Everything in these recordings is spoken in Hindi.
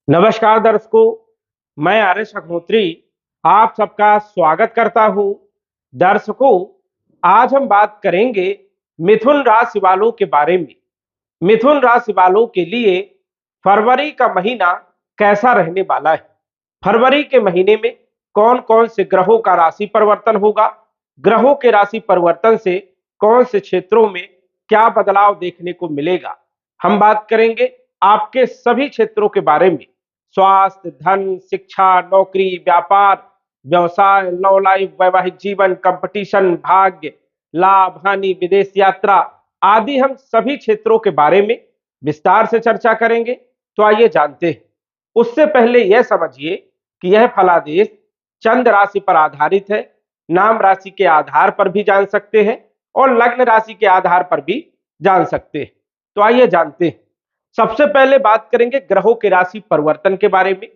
नमस्कार दर्शकों, मैं आर्यश अग्निहोत्री आप सबका स्वागत करता हूं। दर्शकों, आज हम बात करेंगे मिथुन राशि वालों के बारे में। मिथुन राशि वालों के लिए फरवरी का महीना कैसा रहने वाला है। फरवरी के महीने में कौन कौन से ग्रहों का राशि परिवर्तन होगा, ग्रहों के राशि परिवर्तन से कौन से क्षेत्रों में क्या बदलाव देखने को मिलेगा। हम बात करेंगे आपके सभी क्षेत्रों के बारे में। स्वास्थ्य, धन, शिक्षा, नौकरी, व्यापार, व्यवसाय, लव लाइफ, वैवाहिक जीवन, कंपटीशन, भाग्य, लाभ, हानि, विदेश यात्रा आदि हम सभी क्षेत्रों के बारे में विस्तार से चर्चा करेंगे। तो आइए जानते हैं। उससे पहले यह समझिए कि यह फलादेश चंद्र राशि पर आधारित है। नाम राशि के आधार पर भी जान सकते हैं और लग्न राशि के आधार पर भी जान सकते हैं। तो आइए जानते हैं। सबसे पहले बात करेंगे ग्रहों के राशि परिवर्तन के बारे में।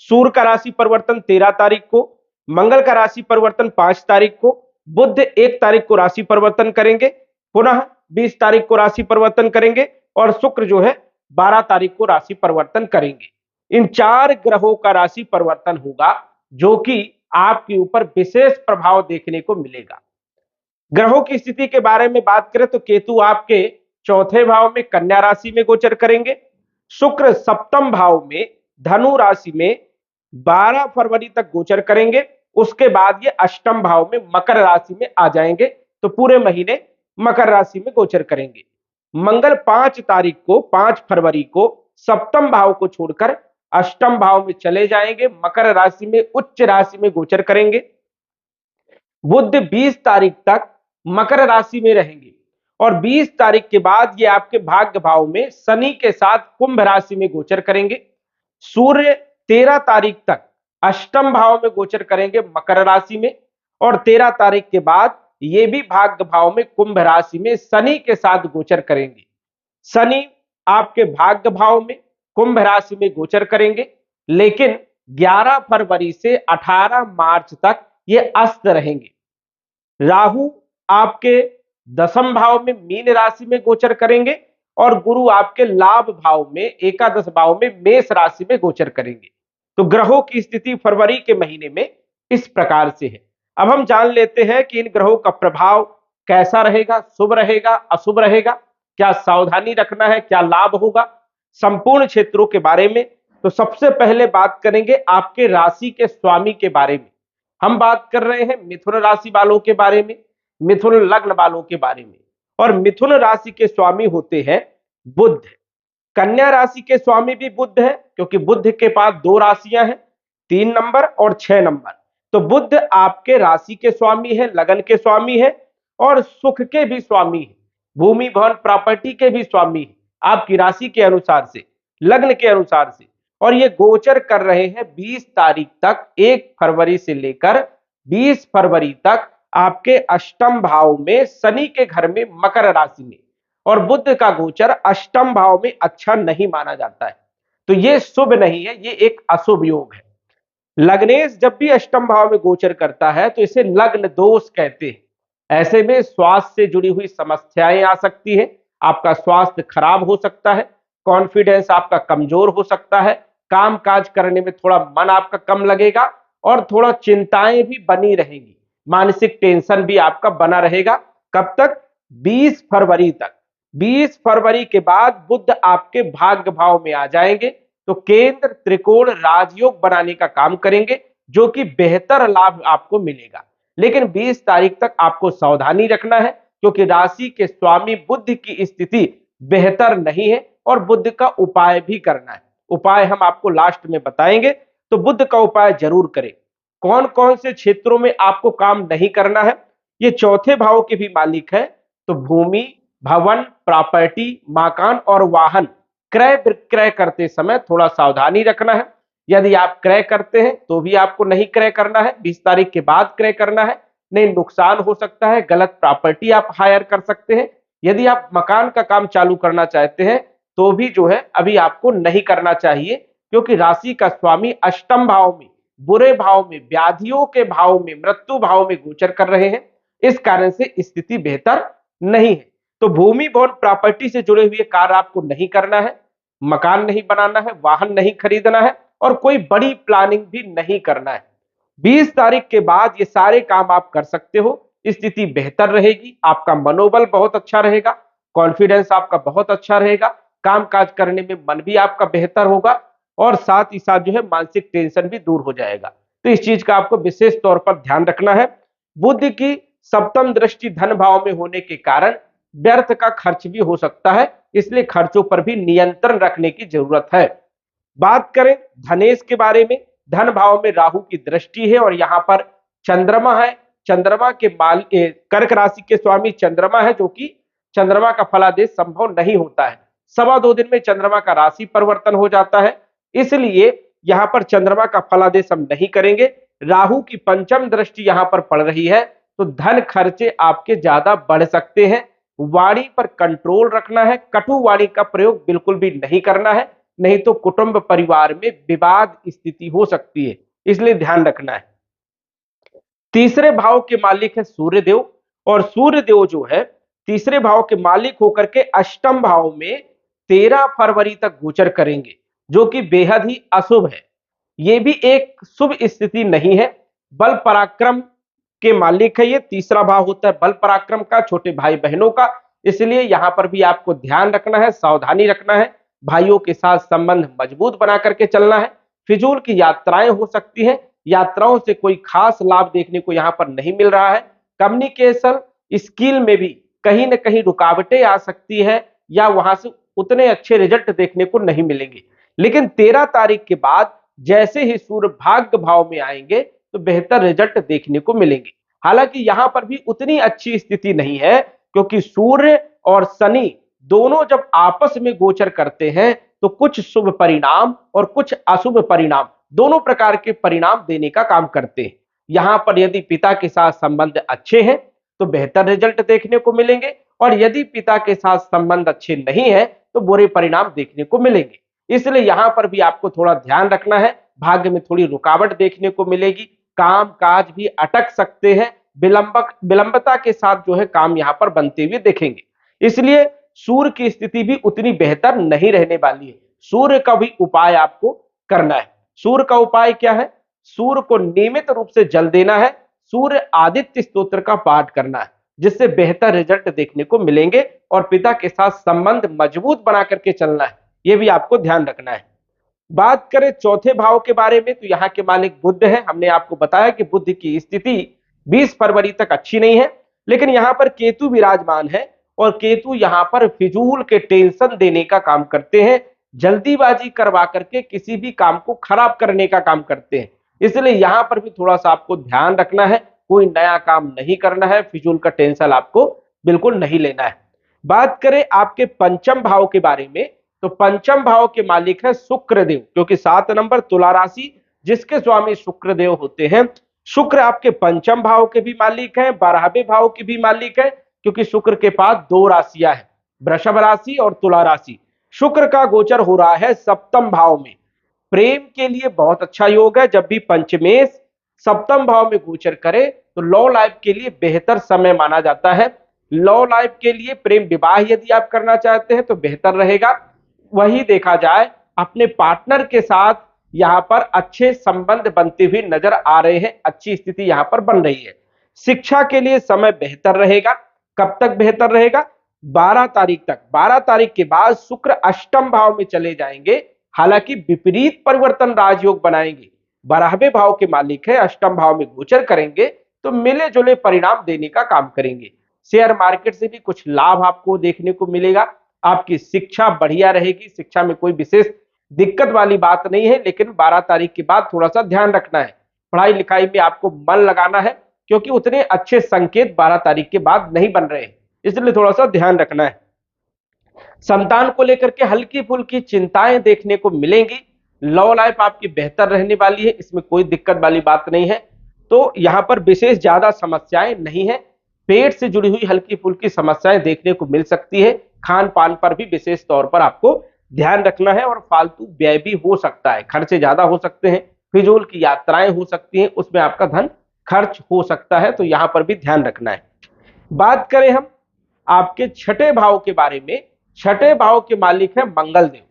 सूर्य का राशि परिवर्तन 13 तारीख को, मंगल का राशि परिवर्तन 5 तारीख को, बुध 1 तारीख को राशि परिवर्तन करेंगे, पुनः 20 तारीख को राशि परिवर्तन करेंगे और शुक्र जो है 12 तारीख को राशि परिवर्तन करेंगे। इन 4 ग्रहों का राशि परिवर्तन होगा जो कि आपके ऊपर विशेष प्रभाव देखने को मिलेगा। ग्रहों की स्थिति के बारे में बात करें तो केतु आपके चौथे भाव में कन्या राशि में गोचर करेंगे। शुक्र सप्तम भाव में धनु राशि में 12 फरवरी तक गोचर करेंगे। उसके बाद ये अष्टम भाव में मकर राशि में आ जाएंगे, तो पूरे महीने मकर राशि में गोचर करेंगे। मंगल 5 तारीख को, 5 फरवरी को सप्तम भाव को छोड़कर अष्टम भाव में चले जाएंगे, मकर राशि में उच्च राशि में गोचर करेंगे। बुध 20 तारीख तक मकर राशि में रहेंगे और 20 तारीख के बाद ये आपके भाग्य भाव में शनि के साथ कुंभ राशि में गोचर करेंगे। सूर्य 13 तारीख तक अष्टम भाव में गोचर करेंगे मकर राशि में और 13 तारीख के बाद ये भी भाग्य भाव में कुंभ राशि में शनि के साथ गोचर करेंगे। शनि आपके भाग्य भाव में कुंभ राशि में गोचर करेंगे, लेकिन 11 फरवरी से 18 मार्च तक ये अस्त रहेंगे। राहु आपके दसम भाव में मीन राशि में गोचर करेंगे और गुरु आपके लाभ भाव में एकादश भाव में मेष राशि में गोचर करेंगे। तो ग्रहों की स्थिति फरवरी के महीने में इस प्रकार से है। अब हम जान लेते हैं कि इन ग्रहों का प्रभाव कैसा रहेगा, शुभ रहेगा, अशुभ रहेगा, क्या सावधानी रखना है, क्या लाभ होगा, संपूर्ण क्षेत्रों के बारे में। तो सबसे पहले बात करेंगे आपके राशि के स्वामी के बारे में। हम बात कर रहे हैं मिथुन राशि वालों के बारे में, मिथुन लग्न वालों के बारे में। और मिथुन राशि के स्वामी होते हैं बुध। कन्या राशि के स्वामी भी बुध है, क्योंकि बुध के पास 2 राशियां हैं, 3 नंबर और 6 नंबर। तो बुध आपके राशि के स्वामी है, लगन के स्वामी है और सुख के भी स्वामी है, भूमि भवन प्रॉपर्टी के भी स्वामी है, आपकी राशि के अनुसार से, लग्न के अनुसार से। और ये गोचर कर रहे हैं 20 तारीख तक, 1 फरवरी से लेकर 20 फरवरी तक आपके अष्टम भाव में शनि के घर में मकर राशि में। और बुध का गोचर अष्टम भाव में अच्छा नहीं माना जाता है, तो ये शुभ नहीं है, ये एक अशुभ योग है। लग्नेश जब भी अष्टम भाव में गोचर करता है तो इसे लग्न दोष कहते हैं। ऐसे में स्वास्थ्य से जुड़ी हुई समस्याएं आ सकती है, आपका स्वास्थ्य खराब हो सकता है, कॉन्फिडेंस आपका कमजोर हो सकता है, काम काज करने में थोड़ा मन आपका कम लगेगा और थोड़ा चिंताएं भी बनी रहेंगी, मानसिक टेंशन भी आपका बना रहेगा। कब तक? 20 फरवरी तक। 20 फरवरी के बाद बुध आपके भाग्य भाव में आ जाएंगे, तो केंद्र त्रिकोण राजयोग बनाने का काम करेंगे, जो कि बेहतर लाभ आपको मिलेगा। लेकिन 20 तारीख तक आपको सावधानी रखना है, क्योंकि राशि के स्वामी बुध की स्थिति बेहतर नहीं है और बुध का उपाय भी करना है। उपाय हम आपको लास्ट में बताएंगे, तो बुध का उपाय जरूर करें। कौन कौन से क्षेत्रों में आपको काम नहीं करना है? ये चौथे भाव के भी मालिक है, तो भूमि, भवन, प्रॉपर्टी, मकान और वाहन क्रय विक्रय करते समय थोड़ा सावधानी रखना है। यदि आप क्रय करते हैं तो भी आपको नहीं क्रय करना है, 20 तारीख के बाद क्रय करना है, नहीं नुकसान हो सकता है, गलत प्रॉपर्टी आप हायर कर सकते हैं। यदि आप मकान का काम चालू करना चाहते हैं तो भी जो है अभी आपको नहीं करना चाहिए, क्योंकि राशि का स्वामी अष्टम भाव में, बुरे भाव में, व्याधियों के भाव में, मृत्यु भाव में गोचर कर रहे हैं। इस कारण से स्थिति बेहतर नहीं है। तो भूमि भवन प्रॉपर्टी से जुड़े हुए कार्य आपको नहीं करना है। मकान नहीं बनाना है, वाहन नहीं खरीदना है और कोई बड़ी प्लानिंग भी नहीं करना है। 20 तारीख के बाद ये सारे काम आप कर सकते हो, स्थिति बेहतर रहेगी, आपका मनोबल बहुत अच्छा रहेगा, कॉन्फिडेंस आपका बहुत अच्छा रहेगा, काम काज करने में मन भी आपका बेहतर होगा और साथ ही साथ जो है मानसिक टेंशन भी दूर हो जाएगा। तो इस चीज का आपको विशेष तौर पर ध्यान रखना है। बुध की सप्तम दृष्टि धन भाव में होने के कारण व्यर्थ का खर्च भी हो सकता है, इसलिए खर्चों पर भी नियंत्रण रखने की जरूरत है। बात करें धनेश के बारे में, धन भाव में राहु की दृष्टि है और यहां पर चंद्रमा है। चंद्रमा के कर्क राशि के स्वामी चंद्रमा है, जो कि चंद्रमा का फलादेश संभव नहीं होता है। 2.25 दिन में चंद्रमा का राशि परिवर्तन हो जाता है, इसलिए यहां पर चंद्रमा का फलादेश हम नहीं करेंगे। राहु की पंचम दृष्टि यहां पर पड़ रही है, तो धन खर्चे आपके ज्यादा बढ़ सकते हैं। वाणी पर कंट्रोल रखना है, कटु वाणी का प्रयोग बिल्कुल भी नहीं करना है, नहीं तो कुटुंब परिवार में विवाद स्थिति हो सकती है, इसलिए ध्यान रखना है। तीसरे भाव के मालिक है सूर्यदेव और सूर्यदेव जो है तीसरे भाव के मालिक होकर के अष्टम भाव में 13 फरवरी तक गोचर करेंगे, जो कि बेहद ही अशुभ है। यह भी एक शुभ स्थिति नहीं है। बल पराक्रम के मालिक है, ये तीसरा भाव होता है बल पराक्रम का, छोटे भाई बहनों का, इसलिए यहां पर भी आपको ध्यान रखना है, सावधानी रखना है, भाइयों के साथ संबंध मजबूत बना करके चलना है। फिजूल की यात्राएं हो सकती हैं, यात्राओं से कोई खास लाभ देखने को यहां पर नहीं मिल रहा है। कम्युनिकेशन स्किल में भी कहीं ना कहीं रुकावटें आ सकती है या वहां से उतने अच्छे रिजल्ट देखने को नहीं मिलेंगे। लेकिन 13 तारीख के बाद जैसे ही सूर्य भाग्य भाव में आएंगे तो बेहतर रिजल्ट देखने को मिलेंगे। हालांकि यहां पर भी उतनी अच्छी स्थिति नहीं है, क्योंकि सूर्य और शनि दोनों जब आपस में गोचर करते हैं तो कुछ शुभ परिणाम और कुछ अशुभ परिणाम, दोनों प्रकार के परिणाम देने का काम करते हैं। यहां पर यदि पिता के साथ संबंध अच्छे हैं तो बेहतर रिजल्ट देखने को मिलेंगे, और यदि पिता के साथ संबंध अच्छे नहीं है तो बुरे परिणाम देखने को मिलेंगे। इसलिए यहां पर भी आपको थोड़ा ध्यान रखना है, भाग्य में थोड़ी रुकावट देखने को मिलेगी, काम काज भी अटक सकते हैं, विलंबता के साथ जो है काम यहां पर बनते हुए देखेंगे। इसलिए सूर्य की स्थिति भी उतनी बेहतर नहीं रहने वाली है। सूर्य का भी उपाय आपको करना है। सूर्य का उपाय क्या है? सूर्य को नियमित रूप से जल देना है, सूर्य आदित्य स्तोत्र का पाठ करना है, जिससे बेहतर रिजल्ट देखने को मिलेंगे, और पिता के साथ संबंध मजबूत बना करके चलना है, यह भी आपको ध्यान रखना है। बात करें चौथे भाव के बारे में, तो यहाँ के मालिक बुध है। हमने आपको बताया कि बुध की स्थिति 20 फरवरी तक अच्छी नहीं है, लेकिन यहाँ पर केतु विराजमान है और केतु यहाँ पर फिजूल के टेंशन देने का काम करते हैं, जल्दीबाजी करवा करके किसी भी काम को खराब करने का काम करते हैं। इसलिए यहाँ पर भी थोड़ा सा आपको ध्यान रखना है, कोई नया काम नहीं करना है, फिजूल का टेंशन आपको बिल्कुल नहीं लेना है। बात करें आपके पंचम भाव के बारे में, तो पंचम भाव के मालिक है शुक्रदेव, क्योंकि 7 नंबर तुला राशि जिसके स्वामी शुक्रदेव होते हैं। शुक्र आपके पंचम भाव के भी मालिक हैं, 12वें भाव के भी मालिक है, क्योंकि शुक्र के पास 2 राशियां हैं, वृषभ राशि और तुला राशि। शुक्र का गोचर हो रहा है सप्तम भाव में। प्रेम के लिए बहुत अच्छा योग है, जब भी पंचमेश सप्तम भाव में गोचर करे तो लव लाइफ के लिए बेहतर समय माना जाता है। लव लाइफ के लिए, प्रेम विवाह यदि आप करना चाहते हैं तो बेहतर रहेगा। वही देखा जाए अपने पार्टनर के साथ यहां पर अच्छे संबंध बनते हुए नजर आ रहे हैं, अच्छी स्थिति यहां पर बन रही है। शिक्षा के लिए समय बेहतर रहेगा। कब तक बेहतर रहेगा? 12 तारीख तक। 12 तारीख के बाद शुक्र अष्टम भाव में चले जाएंगे, हालांकि विपरीत परिवर्तन राजयोग बनाएंगे। 12वें भाव के मालिक है, अष्टम भाव में गोचर करेंगे तो मिले जुले परिणाम देने का काम करेंगे। शेयर मार्केट से भी कुछ लाभ आपको देखने को मिलेगा। आपकी शिक्षा बढ़िया रहेगी, शिक्षा में कोई विशेष दिक्कत वाली बात नहीं है, लेकिन 12 तारीख के बाद थोड़ा सा ध्यान रखना है, पढ़ाई लिखाई में आपको मन लगाना है, क्योंकि उतने अच्छे संकेत 12 तारीख के बाद नहीं बन रहे हैं, इसलिए थोड़ा सा ध्यान रखना है। संतान को लेकर के हल्की फुल्की चिंताएं देखने को मिलेंगी। लव लाइफ आपकी बेहतर रहने वाली है, इसमें कोई दिक्कत वाली बात नहीं है। तो यहां पर विशेष ज्यादा समस्याएं नहीं है। पेट से जुड़ी हुई हल्की फुल्की समस्याएं देखने को मिल सकती है। खान पान पर भी विशेष तौर पर आपको ध्यान रखना है, और फालतू व्यय भी हो सकता है, खर्चे ज्यादा हो सकते हैं, फिजूल की यात्राएं हो सकती हैं, उसमें आपका धन खर्च हो सकता है, तो यहां पर भी ध्यान रखना है। बात करें हम आपके छठे भाव के बारे में, छठे भाव के मालिक है मंगल देव,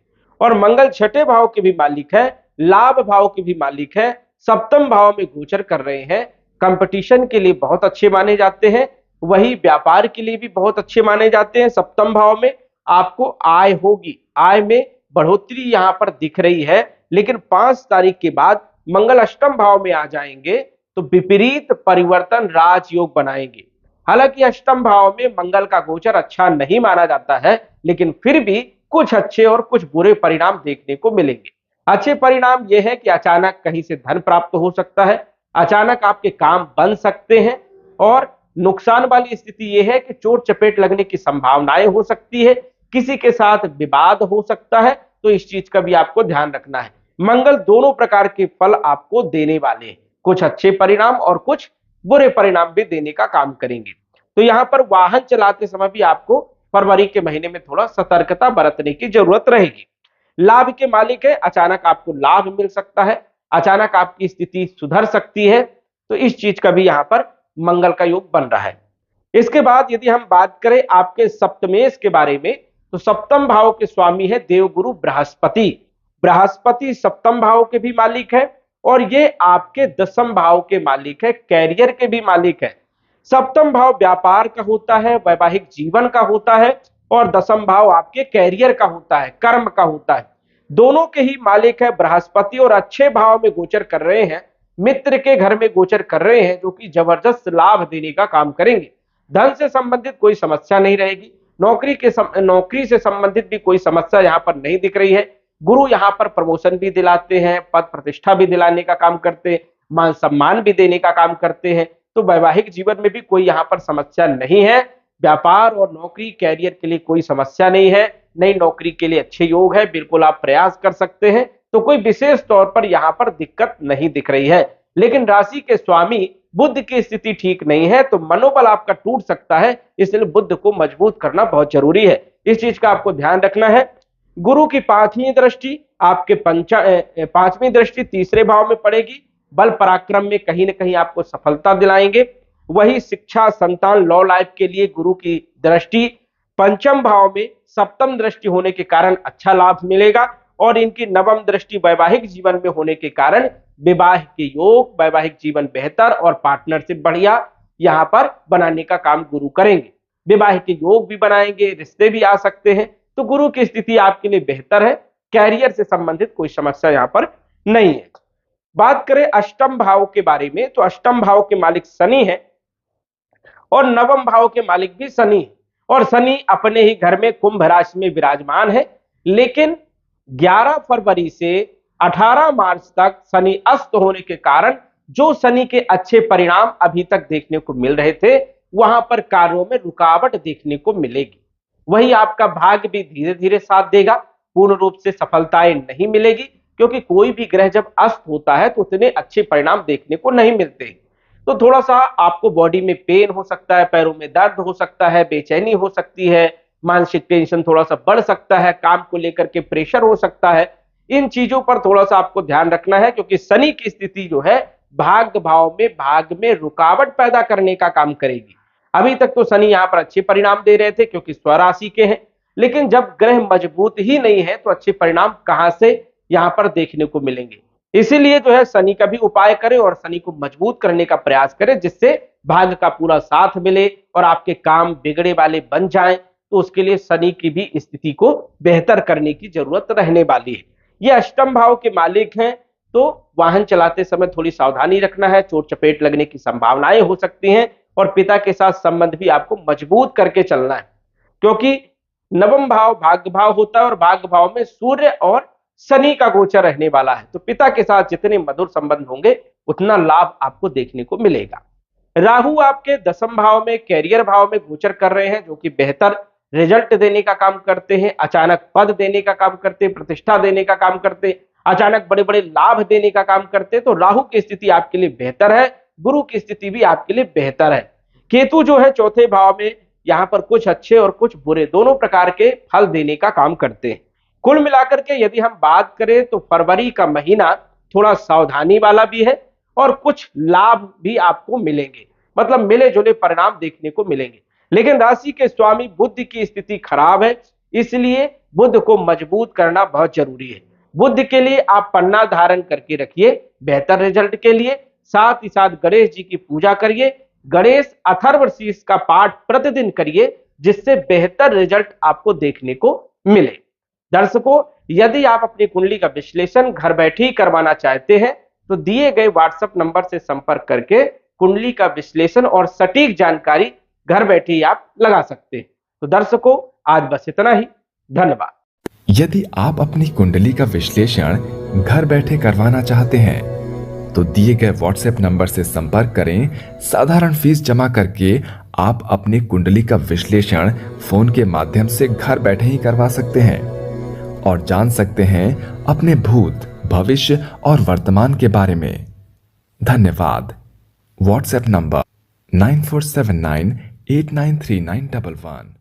और मंगल छठे भाव के भी मालिक है, लाभ भाव के भी मालिक है, सप्तम भाव में गोचर कर रहे हैं। कंपटीशन के लिए बहुत अच्छे माने जाते हैं, वही व्यापार के लिए भी बहुत अच्छे माने जाते हैं। सप्तम भाव में आपको आय होगी, आय में बढ़ोतरी यहां पर दिख रही है। लेकिन 5 तारीख के बाद मंगल अष्टम भाव में आ जाएंगे तो विपरीत परिवर्तन राजयोग बनाएंगे। हालांकि अष्टम भाव में मंगल का गोचर अच्छा नहीं माना जाता है, लेकिन फिर भी कुछ अच्छे और कुछ बुरे परिणाम देखने को मिलेंगे। अच्छे परिणाम यह है कि अचानक कहीं से धन प्राप्त हो सकता है, अचानक आपके काम बन सकते हैं। और नुकसान वाली स्थिति यह है कि चोट चपेट लगने की संभावनाएं हो सकती है, किसी के साथ विवाद हो सकता है, तो इस चीज का भी आपको ध्यान रखना है। मंगल दोनों प्रकार के फल आपको देने वाले हैं, कुछ अच्छे परिणाम और कुछ बुरे परिणाम भी देने का काम करेंगे। तो यहां पर वाहन चलाते समय भी आपको फरवरी के महीने में थोड़ा सतर्कता बरतने की जरूरत रहेगी। लाभ के मालिक है, अचानक आपको लाभ मिल सकता है, अचानक आपकी स्थिति सुधर सकती है, तो इस चीज का भी यहां पर मंगल का योग बन रहा है। इसके बाद यदि हम बात करें आपके सप्तमेश के बारे में, तो सप्तम भाव के स्वामी है देवगुरु बृहस्पति। बृहस्पति सप्तम भाव के भी मालिक है और ये आपके दसम भाव के मालिक है, कैरियर के भी मालिक है। सप्तम भाव व्यापार का होता है, वैवाहिक जीवन का होता है, और दसम भाव आपके कैरियर का होता है, कर्म का होता है। दोनों के ही मालिक है बृहस्पति और अच्छे भाव में गोचर कर रहे हैं, मित्र के घर में गोचर कर रहे हैं, जो कि जबरदस्त लाभ देने का काम करेंगे। धन से संबंधित कोई समस्या नहीं रहेगी, नौकरी से संबंधित भी कोई समस्या यहां पर नहीं दिख रही है। गुरु यहां पर प्रमोशन भी दिलाते हैं, पद प्रतिष्ठा भी दिलाने का काम करते हैं, मान सम्मान भी देने का काम करते हैं। तो वैवाहिक जीवन में भी कोई यहां पर समस्या नहीं है। व्यापार और नौकरी कैरियर के लिए कोई समस्या नहीं है, नई नौकरी के लिए अच्छे योग है, बिल्कुल आप प्रयास कर सकते हैं। तो कोई विशेष तौर पर यहां पर दिक्कत नहीं दिख रही है। लेकिन राशि के स्वामी बुध की स्थिति ठीक नहीं है, तो मनोबल आपका टूट सकता है, इसलिए बुध को मजबूत करना बहुत जरूरी है, इस चीज का आपको ध्यान रखना है। गुरु की पांचवी दृष्टि आपके पांचवी दृष्टि तीसरे भाव में पड़ेगी, बल पराक्रम में कहीं ना कहीं आपको सफलता दिलाएंगे। वही शिक्षा संतान लॉ लाइफ के लिए गुरु की दृष्टि पंचम भाव में सप्तम दृष्टि होने के कारण अच्छा लाभ मिलेगा, और इनकी नवम दृष्टि वैवाहिक जीवन में होने के कारण विवाह के योग, वैवाहिक जीवन बेहतर और पार्टनरशिप बढ़िया यहां पर बनाने का काम गुरु करेंगे। विवाह के योग भी बनाएंगे, रिश्ते भी आ सकते हैं, तो गुरु की स्थिति आपके लिए बेहतर है। कैरियर से संबंधित कोई समस्या यहां पर नहीं है। बात करें अष्टम भाव के बारे में, तो अष्टम भाव के मालिक शनि है और नवम भाव के मालिक भी शनि है, और शनि अपने ही घर में कुंभ राशि में विराजमान है। लेकिन 11 फरवरी से 18 मार्च तक शनि अस्त होने के कारण जो शनि के अच्छे परिणाम अभी तक देखने को मिल रहे थे, वहां पर कार्यों में रुकावट देखने को मिलेगी। वही आपका भाग्य भी धीरे धीरे साथ देगा, पूर्ण रूप से सफलताएं नहीं मिलेगी, क्योंकि कोई भी ग्रह जब अस्त होता है तो उतने अच्छे परिणाम देखने को नहीं मिलते। तो थोड़ा सा आपको बॉडी में पेन हो सकता है, पैरों में दर्द हो सकता है, बेचैनी हो सकती है, मानसिक टेंशन थोड़ा सा बढ़ सकता है, काम को लेकर के प्रेशर हो सकता है। इन चीजों पर थोड़ा सा आपको ध्यान रखना है, क्योंकि शनि की स्थिति जो है भाग्य भाग में रुकावट पैदा करने का काम करेगी। अभी तक तो शनि यहाँ पर अच्छे परिणाम दे रहे थे क्योंकि स्वराशि के हैं, लेकिन जब ग्रह मजबूत ही नहीं है तो अच्छे परिणाम कहां से यहां पर देखने को मिलेंगे। इसीलिए जो है शनि का भी उपाय करें और शनि को मजबूत करने का प्रयास करें, जिससे भाग्य का पूरा साथ मिले और आपके काम बिगड़े वाले बन जाएं। तो उसके लिए शनि की भी स्थिति को बेहतर करने की जरूरत रहने वाली है। ये अष्टम भाव के मालिक हैं, तो वाहन चलाते समय थोड़ी सावधानी रखना है, चोट चपेट लगने की संभावनाएं हो सकती हैं, और पिता के साथ संबंध भी आपको मजबूत करके चलना है, क्योंकि नवम भाव भाग्य भाव होता है और भाग्य भाव में सूर्य और शनि का गोचर रहने वाला है। तो पिता के साथ जितने मधुर संबंध होंगे उतना लाभ आपको देखने को मिलेगा। राहु आपके दसम भाव में कैरियर भाव में गोचर कर रहे हैं, जो कि बेहतर रिजल्ट देने का काम करते हैं, अचानक पद देने का काम करते हैं, प्रतिष्ठा देने का काम करते हैं, अचानक बड़े बड़े लाभ देने का काम करते हैं। तो राहु की स्थिति आपके लिए बेहतर है, गुरु की स्थिति भी आपके लिए बेहतर है। केतु जो है चौथे भाव में, यहां पर कुछ अच्छे और कुछ बुरे दोनों प्रकार के फल देने का काम करते हैं। कुल मिलाकर के यदि हम बात करें तो फरवरी का महीना थोड़ा सावधानी वाला भी है और कुछ लाभ भी आपको मिलेंगे, मतलब मिले जुले परिणाम देखने को मिलेंगे। लेकिन राशि के स्वामी बुध की स्थिति खराब है, इसलिए बुध को मजबूत करना बहुत जरूरी है। बुध के लिए आप पन्ना धारण करके रखिए बेहतर रिजल्ट के लिए। साथ ही साथ गणेश जी की पूजा करिए, गणेश अथर्वशीर्ष का पाठ प्रतिदिन करिए, जिससे बेहतर रिजल्ट आपको देखने को मिले। दर्शकों, यदि आप अपनी कुंडली का विश्लेषण घर बैठे ही करवाना चाहते हैं तो दिए गए व्हाट्सएप नंबर से संपर्क करके कुंडली का विश्लेषण और सटीक जानकारी घर बैठे ही आप लगा सकते हैं। तो दर्शकों, आज बस इतना ही। धन्यवाद। यदि आप अपनी कुंडली का विश्लेषण घर बैठे करवाना चाहते हैं तो दिए गए व्हाट्सएप नंबर से संपर्क करें। साधारण फीस जमा करके आप अपनी कुंडली का विश्लेषण फोन के माध्यम से घर बैठे ही करवा सकते हैं और जान सकते हैं अपने भूत, भविष्य और वर्तमान के बारे में। धन्यवाद। WhatsApp number 9479893911।